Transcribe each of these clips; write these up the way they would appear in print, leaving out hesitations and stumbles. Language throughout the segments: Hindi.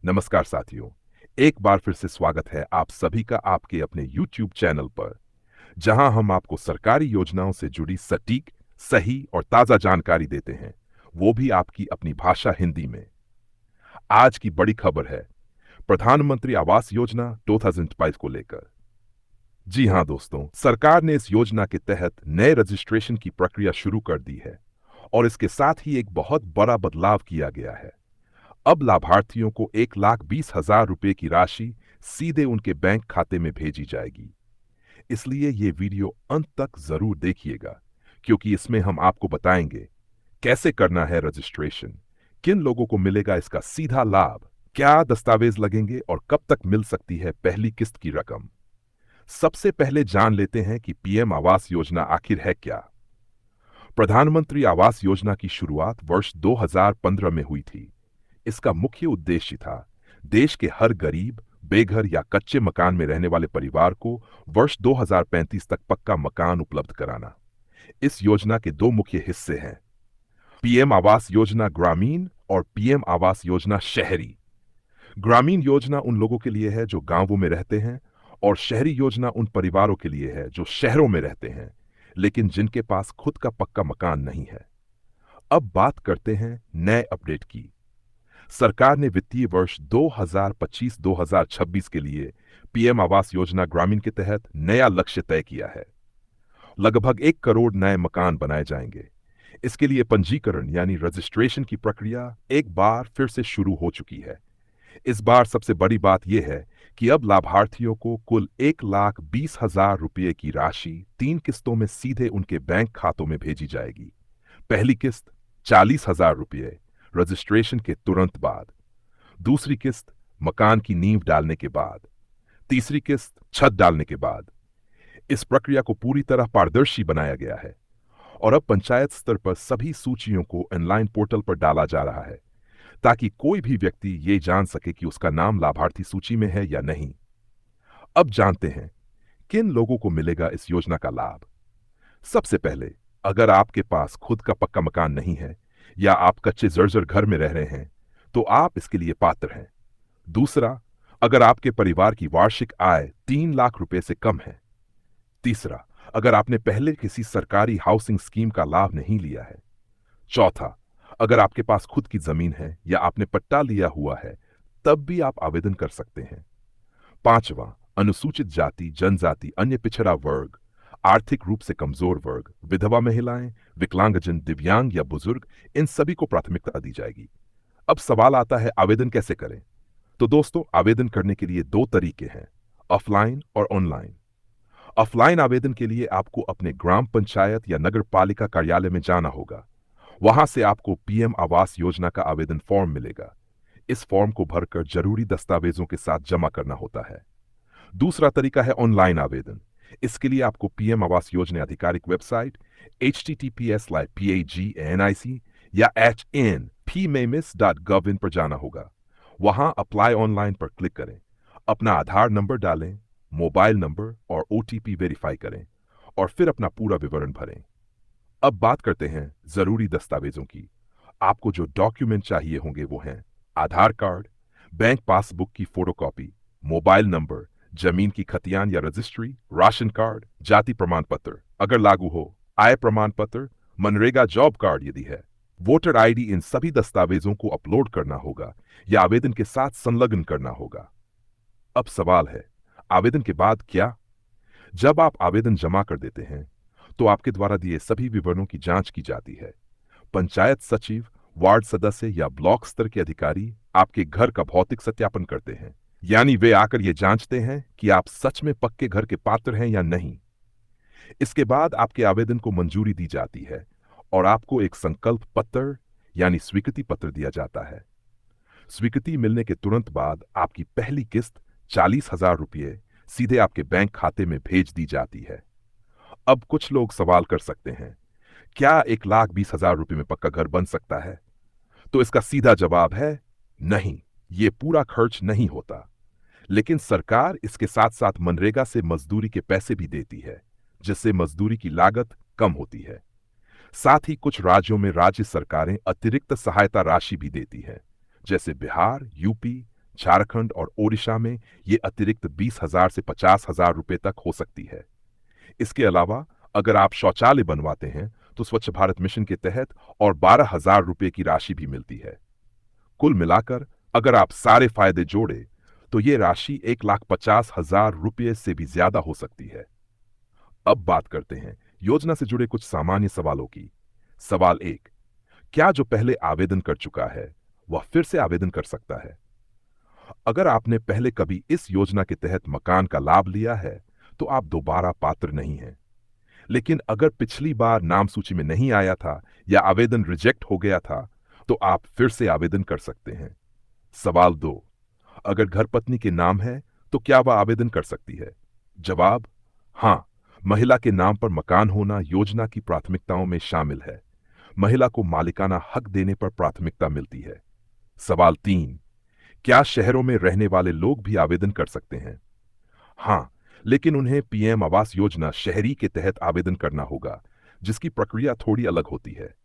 नमस्कार साथियों। एक बार फिर से स्वागत है आप सभी का आपके अपने YouTube चैनल पर, जहां हम आपको सरकारी योजनाओं से जुड़ी सटीक, सही और ताजा जानकारी देते हैं, वो भी आपकी अपनी भाषा हिंदी में। आज की बड़ी खबर है प्रधानमंत्री आवास योजना 2022 को लेकर। जी हां दोस्तों, सरकार ने इस योजना के तहत नए रजिस्ट्रेशन की प्रक्रिया शुरू कर दी है और इसके साथ ही एक बहुत बड़ा बदलाव किया गया है। अब लाभार्थियों को 1,20,000 रुपए की राशि सीधे उनके बैंक खाते में भेजी जाएगी। इसलिए ये वीडियो अंत तक जरूर देखिएगा, क्योंकि इसमें हम आपको बताएंगे कैसे करना है रजिस्ट्रेशन, किन लोगों को मिलेगा इसका सीधा लाभ, क्या दस्तावेज लगेंगे और कब तक मिल सकती है पहली किस्त की रकम। सबसे पहले जान लेते हैं कि पीएम आवास योजना आखिर है क्या। प्रधानमंत्री आवास योजना की शुरुआत वर्ष 2015 में हुई थी। इसका मुख्य उद्देश्य था देश के हर गरीब, बेघर या कच्चे मकान में रहने वाले परिवार को वर्ष 2035 तक पक्का मकान उपलब्ध कराना। इस योजना के दो मुख्य हिस्से हैं, पीएम आवास योजना ग्रामीण और पीएम आवास योजना शहरी। ग्रामीण योजना उन लोगों के लिए है जो गांवों में रहते हैं और शहरी योजना उन परिवारों के लिए है जो शहरों में रहते हैं, लेकिन जिनके पास खुद का पक्का मकान नहीं है। अब बात करते हैं नए अपडेट की। सरकार ने वित्तीय वर्ष 2025-2026 के लिए पीएम आवास योजना ग्रामीण के तहत नया लक्ष्य तय किया है। लगभग 1 करोड़ नए मकान बनाए जाएंगे। इसके लिए पंजीकरण यानी रजिस्ट्रेशन की प्रक्रिया एक बार फिर से शुरू हो चुकी है। इस बार सबसे बड़ी बात यह है कि अब लाभार्थियों को कुल 1,20,000 रुपये की राशि 3 किस्तों में सीधे उनके बैंक खातों में भेजी जाएगी। पहली किस्त 40,000 रुपये रजिस्ट्रेशन के तुरंत बाद, दूसरी किस्त मकान की नींव डालने के बाद, तीसरी किस्त छत डालने के बाद। इस प्रक्रिया को पूरी तरह पारदर्शी बनाया गया है और अब पंचायत स्तर पर सभी सूचियों को ऑनलाइन पोर्टल पर डाला जा रहा है, ताकि कोई भी व्यक्ति ये जान सके कि उसका नाम लाभार्थी सूची में है या नहीं। अब जानते हैं किन लोगों को मिलेगा इस योजना का लाभ। सबसे पहले, अगर आपके पास खुद का पक्का मकान नहीं है या आप कच्चे जर्जर घर में रह रहे हैं, तो आप इसके लिए पात्र हैं। दूसरा, अगर आपके परिवार की वार्षिक आय 3 लाख रुपए से कम है। तीसरा, अगर आपने पहले किसी सरकारी हाउसिंग स्कीम का लाभ नहीं लिया है। चौथा, अगर आपके पास खुद की जमीन है या आपने पट्टा लिया हुआ है, तब भी आप आवेदन कर सकते हैं। पांचवा, अनुसूचित जाति, जनजाति, अन्य पिछड़ा वर्ग, आर्थिक रूप से कमजोर वर्ग, विधवा महिलाएं, विकलांगजन, दिव्यांग या बुजुर्ग, इन सभी को प्राथमिकता दी जाएगी। अब सवाल आता है, आवेदन कैसे करें? तो दोस्तों, आवेदन करने के लिए 2 तरीके हैं, ऑफलाइन और ऑनलाइन। ऑफलाइन आवेदन के लिए आपको अपने ग्राम पंचायत या नगर पालिका कार्यालय में जाना होगा। वहां से आपको पीएम आवास योजना का आवेदन फॉर्म मिलेगा। इस फॉर्म को भरकर जरूरी दस्तावेजों के साथ जमा करना होता है। दूसरा तरीका है ऑनलाइन आवेदन। इसके लिए आपको पीएम आवास योजना आधिकारिक वेबसाइट https://pagnic या hnpmemis.gov.in पर जाना होगा। वहां अप्लाई ऑनलाइन पर क्लिक करें, अपना आधार नंबर डालें, मोबाइल नंबर और ओटीपी वेरीफाई करें और फिर अपना पूरा विवरण भरें। अब बात करते हैं जरूरी दस्तावेजों की। आपको जो डॉक्यूमेंट चाहिए होंगे वो हैं आधार कार्ड, बैंक पासबुक की फोटोकॉपी, मोबाइल नंबर, जमीन की खतियान या रजिस्ट्री, राशन कार्ड, जाति प्रमाण पत्र अगर लागू हो, आय प्रमाण पत्र, मनरेगा जॉब कार्ड यदि है, वोटर आईडी। इन सभी दस्तावेजों को अपलोड करना होगा या आवेदन के साथ संलग्न करना होगा। अब सवाल है, आवेदन के बाद क्या? जब आप आवेदन जमा कर देते हैं, तो आपके द्वारा दिए सभी विवरणों की जांच की जाती है। पंचायत सचिव, वार्ड सदस्य या ब्लॉक स्तर के अधिकारी आपके घर का भौतिक सत्यापन करते हैं, यानी वे आकर ये जांचते हैं कि आप सच में पक्के घर के पात्र हैं या नहीं। इसके बाद आपके आवेदन को मंजूरी दी जाती है और आपको एक संकल्प पत्र यानी स्वीकृति पत्र दिया जाता है। स्वीकृति मिलने के तुरंत बाद आपकी पहली किस्त 40,000 रुपये सीधे आपके बैंक खाते में भेज दी जाती है। अब कुछ लोग सवाल कर सकते हैं, क्या 1,20,000 रुपये में पक्का घर बन सकता है? तो इसका सीधा जवाब है नहीं, ये पूरा खर्च नहीं होता। लेकिन सरकार इसके साथ साथ मनरेगा से मजदूरी के पैसे भी देती है, जिससे मजदूरी की लागत कम होती है। साथ ही कुछ राज्यों में राज्य सरकारें अतिरिक्त सहायता राशि भी देती हैं, जैसे बिहार, यूपी, झारखंड और ओडिशा में ये अतिरिक्त 20,000 से 50,000 रुपए तक हो सकती है। इसके अलावा अगर आप शौचालय बनवाते हैं तो स्वच्छ भारत मिशन के तहत और 12,000 रुपए की राशि भी मिलती है। कुल मिलाकर अगर आप सारे फायदे जोड़े तो ये राशि 1,50,000 रुपये से भी ज्यादा हो सकती है। अब बात करते हैं योजना से जुड़े कुछ सामान्य सवालों की। सवाल 1, क्या जो पहले आवेदन कर चुका है वह फिर से आवेदन कर सकता है? अगर आपने पहले कभी इस योजना के तहत मकान का लाभ लिया है तो आप दोबारा पात्र नहीं हैं। लेकिन अगर पिछली बार नाम सूची में नहीं आया था या आवेदन रिजेक्ट हो गया था तो आप फिर से आवेदन कर सकते हैं। सवाल 2, अगर घर पत्नी के नाम है तो क्या वह आवेदन कर सकती है? जवाब, हां, महिला के नाम पर मकान होना योजना की प्राथमिकताओं में शामिल है। महिला को मालिकाना हक देने पर प्राथमिकता मिलती है। सवाल 3, क्या शहरों में रहने वाले लोग भी आवेदन कर सकते हैं? हां, लेकिन उन्हें पीएम आवास योजना शहरी के तहत आवेदन करना होगा, जिसकी प्रक्रिया थोड़ी अलग होती है।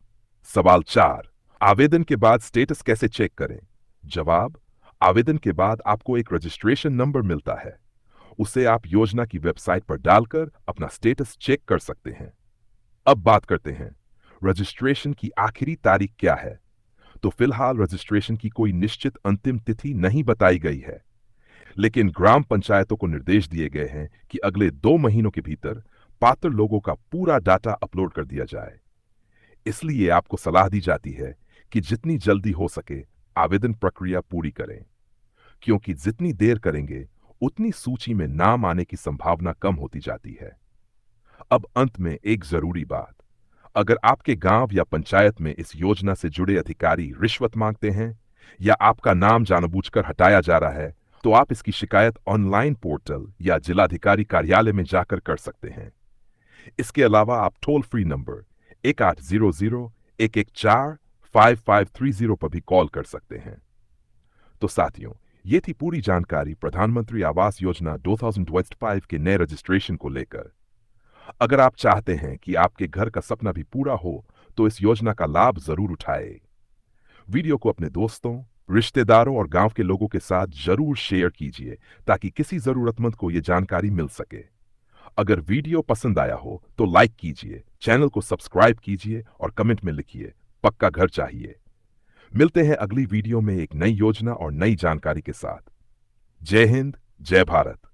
सवाल 4, आवेदन के बाद स्टेटस कैसे चेक करें? जवाब, आवेदन के बाद आपको एक रजिस्ट्रेशन नंबर मिलता है। उसे आप योजना की वेबसाइट पर डालकर अपना स्टेटस चेक कर सकते हैं। अब बात करते हैं रजिस्ट्रेशन की आखिरी तारीख क्या है। तो फिलहाल रजिस्ट्रेशन की कोई निश्चित अंतिम तिथि नहीं बताई गई है, लेकिन ग्राम पंचायतों को निर्देश दिए गए हैं कि अगले 2 महीनों के भीतर पात्र लोगों का पूरा डाटा अपलोड कर दिया जाए। इसलिए आपको सलाह दी जाती है कि जितनी जल्दी हो सके आवेदन प्रक्रिया पूरी करें, क्योंकि जितनी देर करेंगे उतनी सूची में नाम आने की संभावना कम होती जाती है। अब अंत में एक जरूरी बात, अगर आपके गांव या पंचायत में इस योजना से जुड़े अधिकारी रिश्वत मांगते हैं या आपका नाम जानबूझकर हटाया जा रहा है तो आप इसकी शिकायत ऑनलाइन पोर्टल या जिलाधिकारी कार्यालय में जाकर कर सकते हैं। इसके अलावा आप टोल फ्री नंबर 1800-114-5530 पर भी कॉल कर सकते हैं। तो साथियों, ये थी पूरी जानकारी प्रधानमंत्री आवास योजना 2025 के नए रजिस्ट्रेशन को लेकर। अगर आप चाहते हैं कि आपके घर का सपना भी पूरा हो तो इस योजना का लाभ जरूर उठाएं। वीडियो को अपने दोस्तों, रिश्तेदारों और गांव के लोगों के साथ जरूर शेयर कीजिए ताकि किसी जरूरतमंद को यह जानकारी मिल सके। अगर वीडियो पसंद आया हो तो लाइक कीजिए, चैनल को सब्सक्राइब कीजिए और कमेंट में लिखिए पक्का घर चाहिए। मिलते हैं अगली वीडियो में एक नई योजना और नई जानकारी के साथ। जय हिंद, जय भारत।